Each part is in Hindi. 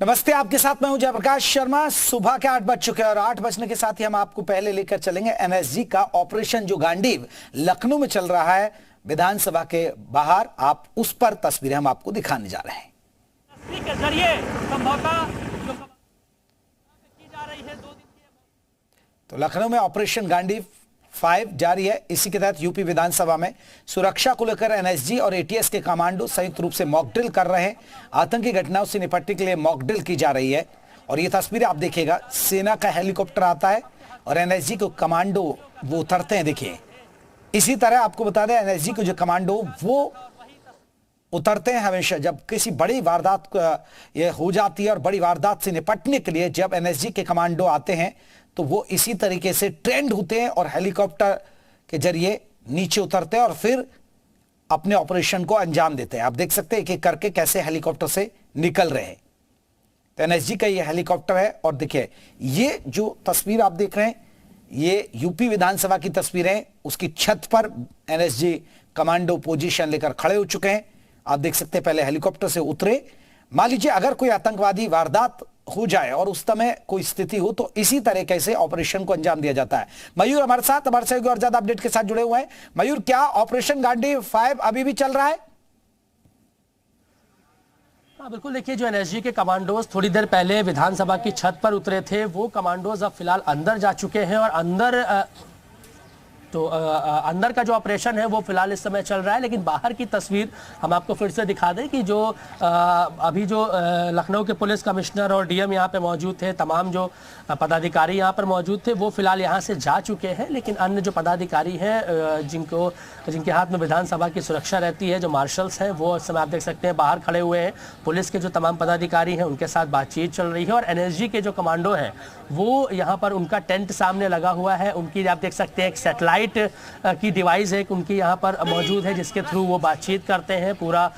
नमस्ते, आपके साथ मैं हूं जयप्रकाश शर्मा। सुबह के 8 बज चुके हैं और 8 बजने के साथ ही हम आपको पहले लेकर चलेंगे एनएसजी का ऑपरेशन जो गांडीव लखनऊ में चल रहा है विधानसभा के बाहर। आप उस पर तस्वीरें हम आपको दिखाने जा रहे हैं। के जरिए संभवतः जो की जा रही है 2 दिन की, तो लखनऊ में ऑपरेशन गांडीव 5 जारी है। इसी के तहत यूपी विधानसभा में सुरक्षा को लेकर एनएसजी और एटीएस के कमांडो संयुक्त रूप से मॉक ड्रिल कर रहे हैं। आतंकी घटनाओं से निपटने के लिए मॉक ड्रिल की जा रही है और ये तस्वीरें आप देखिएगा, सेना का हेलीकॉप्टर आता है और एनएसजी को कमांडो वो उतरते हैं। देखिए, इसी तरह आपको बता दें एनएसजी को जो कमांडो वो उतरते हैं हमेशा जब किसी बड़ी वारदात ये हो जाती है और बड़ी वारदात से निपटने के लिए जब एनएसजी के कमांडो आते हैं तो वो इसी तरीके से ट्रेंड होते हैं और हेलीकॉप्टर के जरिए नीचे उतरते हैं और फिर अपने ऑपरेशन को अंजाम देते हैं। आप देख सकते हैं एक एक करके कैसे हेलीकॉप्टर से निकल रहे हैं। तो एनएसजी का ये हेलीकॉप्टर है और देखिए ये जो तस्वीर आप देख रहे हैं ये यूपी विधानसभा की तस्वीरें। उसकी छत पर एनएसजी कमांडो पोजीशन लेकर खड़े हो चुके हैं। आप देख सकते हैं पहले हेलीकॉप्टर से उतरे। मान लीजिए अगर कोई आतंकवादी वारदात हो जाए और उस समय कोई स्थिति हो तो इसी तरीके से ऑपरेशन को अंजाम दिया जाता है। मयूर हमारे साथ हमारे सहयोगी और ज्यादा अपडेट के साथ जुड़े हुए हैं। मयूर, क्या ऑपरेशन गांडीव 5 अभी भी चल रहा है? हाँ बिल्कुल, देखिए जो एनएसजी के कमांडोज थोड़ी देर पहले विधानसभा की छत पर उतरे थे वो कमांडोज अब फिलहाल अंदर जा चुके हैं और अंदर का जो ऑपरेशन है वो फिलहाल इस समय चल रहा है। लेकिन बाहर की तस्वीर हम आपको फिर से दिखा दें कि जो अभी जो लखनऊ के पुलिस कमिश्नर और डीएम यहाँ पे मौजूद थे, तमाम जो पदाधिकारी यहाँ पर मौजूद थे वो फिलहाल यहाँ से जा चुके हैं। लेकिन अन्य जो पदाधिकारी हैं जिनके हाथ में विधानसभा की सुरक्षा रहती है, जो मार्शल्स हैं, वो इस समय आप देख सकते हैं बाहर खड़े हुए हैं। पुलिस के जो तमाम पदाधिकारी हैं उनके साथ बातचीत चल रही है और एनएसजी के जो कमांडो हैं वो यहाँ पर उनका टेंट सामने लगा हुआ है। उनकी आप देख सकते हैं एक सैटेलाइट की डिवाइस है उनकी यहाँ पर मौजूद है जिसके थ्रू वो बातचीत करते हैं। पूरा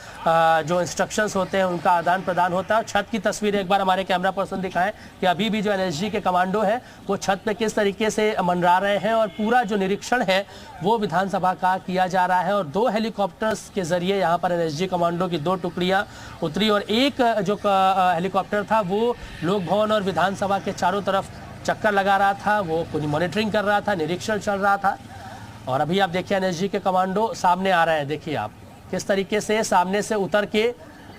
जो इंस्ट्रक्शंस होते हैं उनका आदान प्रदान होता है। छत की तस्वीर एक बार हमारे कैमरा पर्सन दिखाएं कि अभी भी जो एनएसजी के कमांडो हैं वो छत पे किस तरीके से मंडरा रहे हैं और पूरा जो निरीक्षण है वो विधानसभा का किया जा रहा है। और 2 हेलीकॉप्टर्स के जरिए यहाँ पर एनएसजी कमांडो की 2 टुकड़ियां उतरी और एक जो हेलीकॉप्टर था वो लोक भवन और विधानसभा के चारों तरफ चक्कर लगा रहा था, वो पूरी मॉनिटरिंग कर रहा था, निरीक्षण चल रहा था। और अभी आप देखिए एनएसजी के कमांडो सामने आ रहे हैं। देखिए आप किस तरीके से सामने से उतर के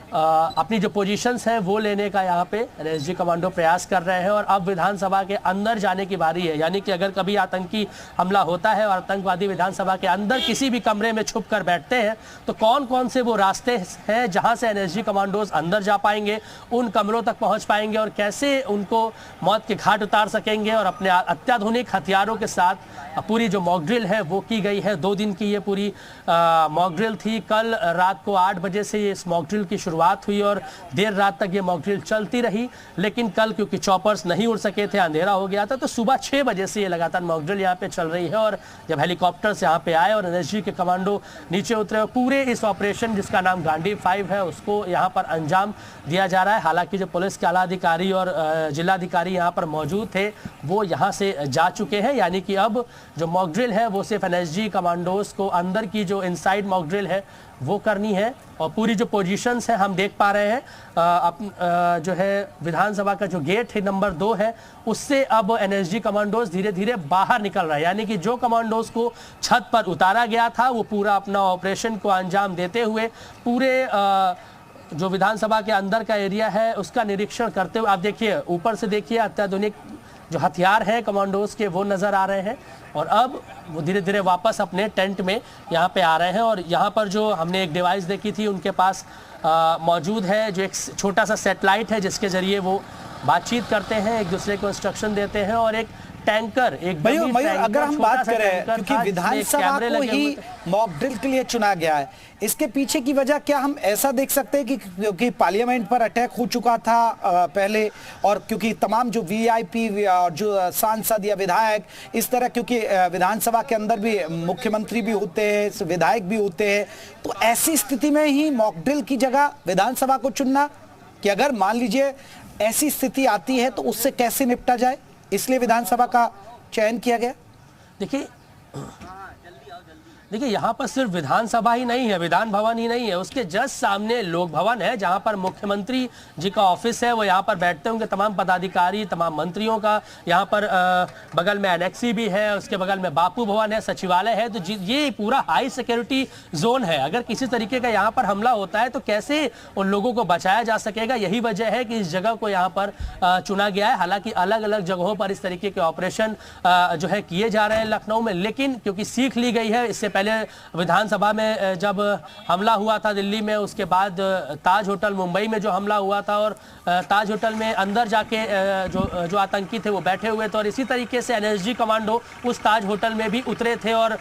अपनी जो पोजीशंस हैं वो लेने का यहाँ पे एनएसजी कमांडो प्रयास कर रहे हैं। और अब विधानसभा के अंदर जाने की बारी है, यानी कि अगर कभी आतंकी हमला होता है और आतंकवादी विधानसभा के अंदर किसी भी कमरे में छुप कर बैठते हैं तो कौन कौन से वो रास्ते हैं जहाँ से एनएसजी कमांडोज अंदर जा पाएंगे, उन कमरों तक पहुँच पाएंगे और कैसे उनको मौत के घाट उतार सकेंगे। और अपने अत्याधुनिक हथियारों के साथ पूरी जो मॉक ड्रिल है वो की गई है। 2 दिन की ये पूरी मॉक ड्रिल थी। कल रात को 8 बजे से इस मॉक ड्रिल की शुरुआत हुई और देर रात तक ये मॉक ड्रिल चलती रही। लेकिन कल क्योंकि चॉपर्स नहीं उड़ सके थे, अंधेरा हो गया था, तो सुबह 6 बजे से ये लगातार मॉक ड्रिल यहाँ पे चल रही है। और जब हेलीकॉप्टर्स यहाँ पे आए और एनएसजी के कमांडो नीचे उतरे और पूरे इस ऑपरेशन जिसका नाम गांडीव 5 है उसको यहाँ पर अंजाम दिया जा रहा है। हालांकि जो पुलिस के आला अधिकारी और जिलाधिकारी यहाँ पर मौजूद थे वो यहाँ से जा चुके हैं, यानी कि अब जो मॉक ड्रिल है वो सिर्फ एनएसजी कमांडोज को अंदर की जो इनसाइड मॉक ड्रिल है वो करनी है। और पूरी जो पोजीशंस है हम देख पा रहे हैं जो है विधानसभा का जो गेट है नंबर 2 है उससे अब एनएसजी कमांडोज धीरे धीरे बाहर निकल रहा है, यानी कि जो कमांडोज को छत पर उतारा गया था वो पूरा अपना ऑपरेशन को अंजाम देते हुए पूरे जो विधानसभा के अंदर का एरिया है उसका निरीक्षण करते हुए आप देखिए ऊपर से देखिए अत्याधुनिक जो हथियार हैं कमांडोज के वो नज़र आ रहे हैं। और अब वो धीरे धीरे वापस अपने टेंट में यहाँ पे आ रहे हैं। और यहाँ पर जो हमने एक डिवाइस देखी थी उनके पास मौजूद है जो एक छोटा सा सैटेलाइट है जिसके ज़रिए वो बातचीत करते हैं, एक दूसरे को इंस्ट्रक्शन देते हैं। और एक टैंकर, एक मयूर अगर हम बात करें क्योंकि विधानसभा को ही मॉक ड्रिल के लिए चुना गया है, इसके पीछे की वजह क्या हम ऐसा देख सकते हैं कि क्योंकि पार्लियामेंट पर अटैक हो चुका था पहले और क्योंकि तमाम जो वीआईपी और जो सांसद या विधायक इस तरह, क्योंकि विधानसभा के अंदर भी मुख्यमंत्री भी होते हैं, विधायक भी होते हैं, तो ऐसी स्थिति में ही मॉक ड्रिल की जगह विधानसभा को चुनना कि अगर मान लीजिए ऐसी स्थिति आती है तो उससे कैसे निपटा जाए, इसलिए विधानसभा का चयन किया गया। देखिए देखिए यहाँ पर सिर्फ विधानसभा ही नहीं है, विधान भवन ही नहीं है, उसके जस्ट सामने लोक भवन है जहाँ पर मुख्यमंत्री जी का ऑफिस है। वो यहाँ पर बैठते होंगे तमाम पदाधिकारी, तमाम मंत्रियों का। यहाँ पर बगल में एनेक्सी भी है, उसके बगल में बापू भवन है, सचिवालय है। तो ये पूरा हाई सिक्योरिटी जोन है। अगर किसी तरीके का यहाँ पर हमला होता है तो कैसे उन लोगों को बचाया जा सकेगा, यही वजह है कि इस जगह को यहाँ पर चुना गया है। हालांकि अलग अलग जगहों पर इस तरीके के ऑपरेशन जो है किए जा रहे हैं लखनऊ में, लेकिन क्योंकि सीख ली गई है, इससे पहले विधानसभा में जब हमला हुआ था दिल्ली में, उसके बाद ताज होटल मुंबई में जो हमला हुआ था, और ताज होटल में अंदर जाके जो आतंकी थे वो बैठे हुए थे, और इसी तरीके से एनएसजी कमांडो उस ताज होटल में भी उतरे थे और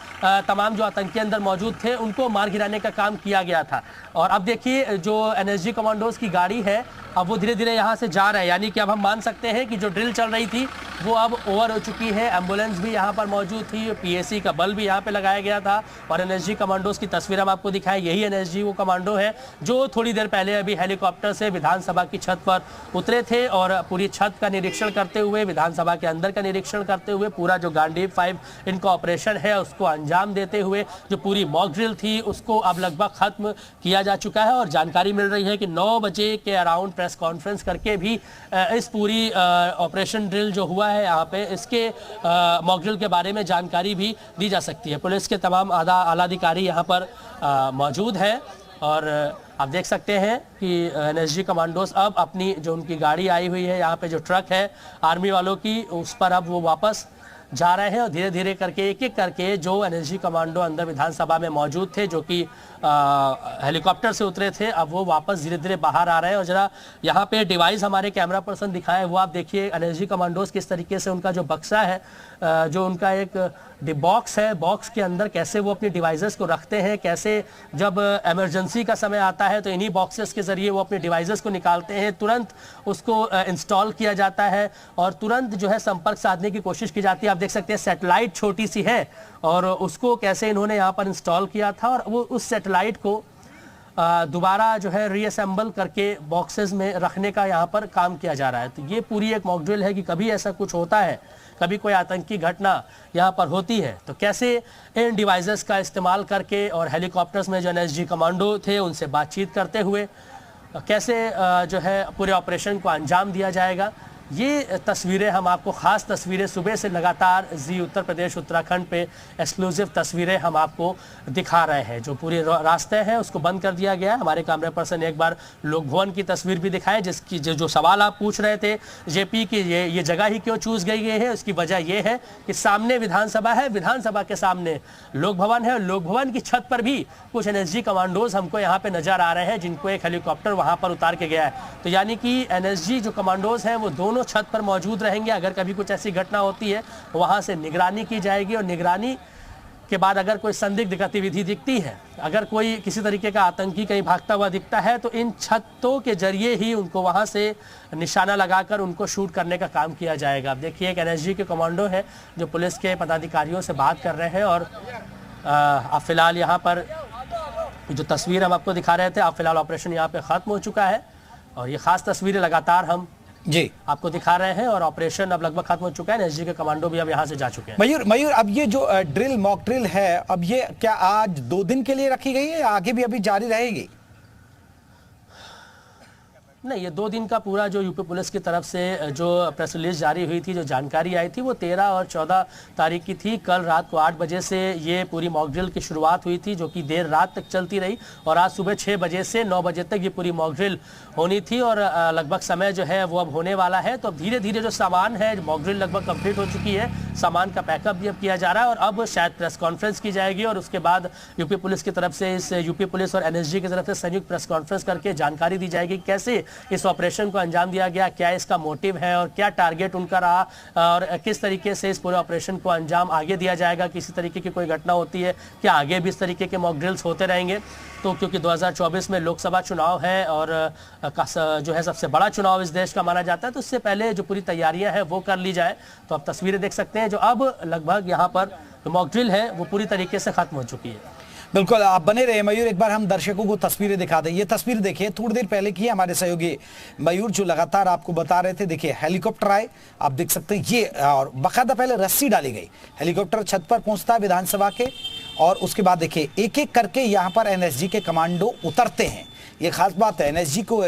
तमाम जो आतंकी अंदर मौजूद थे उनको मार गिराने का काम किया गया था। और अब देखिए जो एनएसजी कमांडोज की गाड़ी है अब वो धीरे धीरे यहाँ से जा रहे हैं, यानी कि अब हम मान सकते हैं कि जो ड्रिल चल रही थी वो अब ओवर हो चुकी है। एम्बुलेंस भी यहाँ पर मौजूद थी, पीएसी का बल भी यहाँ पे लगाया गया था, और एनएसजी कमांडोज की तस्वीर हम आपको दिखाएं। यही एनएसजी वो कमांडो है जो थोड़ी देर पहले अभी हेलीकॉप्टर से विधानसभा की छत पर उतरे थे और पूरी छत का निरीक्षण करते हुए, विधानसभा के अंदर का निरीक्षण करते हुए, पूरा जो गांडीव 5 इनका ऑपरेशन है उसको अंजाम देते हुए जो पूरी मॉक ड्रिल थी उसको अब लगभग खत्म किया जा चुका है। और जानकारी मिल रही है कि 9 बजे के अराउंड प्रेस कॉन्फ्रेंस करके भी इस पूरी ऑपरेशन ड्रिल जो हुआ है यहाँ पे, इसके मॉक ड्रिल के बारे में जानकारी भी दी जा सकती है। पुलिस के तमाम आला अधिकारी यहाँ पर मौजूद हैं और आप देख सकते हैं कि एनएसजी कमांडोज अब अपनी जो उनकी गाड़ी आई हुई है, यहाँ पे जो ट्रक है आर्मी वालों की, उस पर अब वो वापस जा रहे हैं और धीरे धीरे करके एक एक करके जो एनएसजी कमांडो अंदर विधानसभा में मौजूद थे, जो कि हेलीकॉप्टर से उतरे थे, अब वो वापस धीरे धीरे बाहर आ रहे हैं। और जरा यहाँ पे डिवाइस हमारे कैमरा पर्सन दिखाए, वो आप देखिए एनएसजी कमांडोज किस तरीके से उनका जो बक्सा है, जो उनका एक बॉक्स है, बॉक्स के अंदर कैसे वो अपनी डिवाइसेस को रखते हैं, कैसे जब इमरजेंसी का समय आता है तो इन्हीं बॉक्सेस के जरिए वो अपने डिवाइसेस को निकालते हैं, तुरंत उसको इंस्टॉल किया जाता है और तुरंत जो है संपर्क साधने की कोशिश की जाती है। आप देख सकते हैं सैटेलाइट छोटी सी है और उसको कैसे इन्होंने यहाँ पर इंस्टॉल किया था और वो उस सैटेलाइट को दोबारा जो है रीअसेंबल करके बॉक्सेस में रखने का यहाँ पर काम किया जा रहा है। तो ये पूरी एक मॉक ड्रिल है कि कभी ऐसा कुछ होता है, कभी कोई आतंकी घटना यहाँ पर होती है तो कैसे इन डिवाइसेस का इस्तेमाल करके और हेलीकॉप्टर्स में जो एनएसजी कमांडो थे उनसे बातचीत करते हुए कैसे जो है पूरे ऑपरेशन को अंजाम दिया जाएगा। ये तस्वीरें हम आपको, खास तस्वीरें सुबह से लगातार जी उत्तर प्रदेश उत्तराखंड पे एक्सक्लूसिव तस्वीरें हम आपको दिखा रहे हैं। जो पूरे रास्ते हैं उसको बंद कर दिया गया है। हमारे कैमरा पर्सन एक बार लोक भवन की तस्वीर भी दिखाए, जिसकी जो सवाल आप पूछ रहे थे जेपी की ये जगह ही क्यों चूज गई है, उसकी वजह ये है कि सामने विधानसभा है, विधानसभा के सामने लोक भवन है और लोक भवन की छत पर भी कुछ एनएसजी कमांडोज हमको यहाँ पे नजर आ रहे हैं, जिनको एक हेलीकॉप्टर वहां पर उतार के गया है। तो यानी कि एनएसजी जो कमांडोज हैं वो दोनों छत पर मौजूद रहेंगे। अगर कभी कुछ ऐसी घटना होती है वहां से निगरानी की जाएगी और निगरानी के बाद अगर कोई संदिग्ध गतिविधि दिखती है, अगर कोई किसी तरीके का आतंकी कहीं भागता हुआ दिखता है तो इन छतों के जरिए ही उनको वहां से निशाना लगाकर उनको शूट करने का काम किया जाएगा। अब देखिए एक एनएसजी के कमांडो है जो पुलिस के पदाधिकारियों से बात कर रहे हैं और अब फिलहाल यहाँ पर जो तस्वीर हम आपको दिखा रहे थे, अब फिलहाल ऑपरेशन यहाँ पे खत्म हो चुका है और ये खास तस्वीरें लगातार हम जी आपको दिखा रहे हैं और ऑपरेशन अब लगभग खत्म हो चुका है। एनएसजी के कमांडो भी अब यहां से जा चुके हैं। मयूर अब ये जो ड्रिल मॉक ड्रिल है, अब ये क्या आज 2 दिन के लिए रखी गई है या आगे भी अभी जारी रहेगी? नहीं, ये 2 दिन का पूरा जो यूपी पुलिस की तरफ से जो प्रेस रिलीज जारी हुई थी, जो जानकारी आई थी वो 13 और 14 तारीख की थी। कल रात को 8 बजे से ये पूरी मॉक ड्रिल की शुरुआत हुई थी जो कि देर रात तक चलती रही और आज सुबह 6 बजे से 9 बजे तक ये पूरी मॉक ड्रिल होनी थी और लगभग समय जो है वो अब होने वाला है। तो अब धीरे धीरे जो सामान है, मॉक ड्रिल लगभग कंप्लीट हो चुकी है, सामान का पैकअप भी अब किया जा रहा है और अब शायद प्रेस कॉन्फ्रेंस की जाएगी और उसके बाद यूपी पुलिस की तरफ से, इस यूपी पुलिस और एनएसजी की तरफ से संयुक्त प्रेस कॉन्फ्रेंस करके जानकारी दी जाएगी कैसे इस ऑपरेशन को अंजाम दिया गया, क्या इसका मोटिव है और क्या टारगेट उनका रहा और किस तरीके से इस पूरे ऑपरेशन को अंजाम आगे दिया जाएगा। किसी तरीके की कोई घटना होती है क्या आगे भी इस तरीके के मॉक ड्रिल्स होते रहेंगे। तो क्योंकि 2024 में लोकसभा चुनाव है और जो है सबसे बड़ा चुनाव इस देश का माना जाता है, तो इससे पहले जो पूरी तैयारियां हैं वो कर ली जाए। तो आप तस्वीरें देख सकते हैं जो अब लगभग यहाँ पर जो मॉक ड्रिल है वो पूरी तरीके से खत्म हो चुकी है। बिल्कुल, आप बने रहे मयूर। एक बार हम दर्शकों को तस्वीरें दिखा दें। ये तस्वीर देखिए, थोड़ी देर पहले की हमारे सहयोगी मयूर जो लगातार आपको बता रहे थे। देखिए हेलीकॉप्टर आए, आप देख सकते हैं ये, और बाकायदा पहले रस्सी डाली गई, हेलीकॉप्टर छत पर पहुंचता है विधानसभा के और उसके बाद देखिए एक एक करके यहाँ पर एनएसजी के कमांडो उतरते हैं। ये खास बात है, एनएसजी को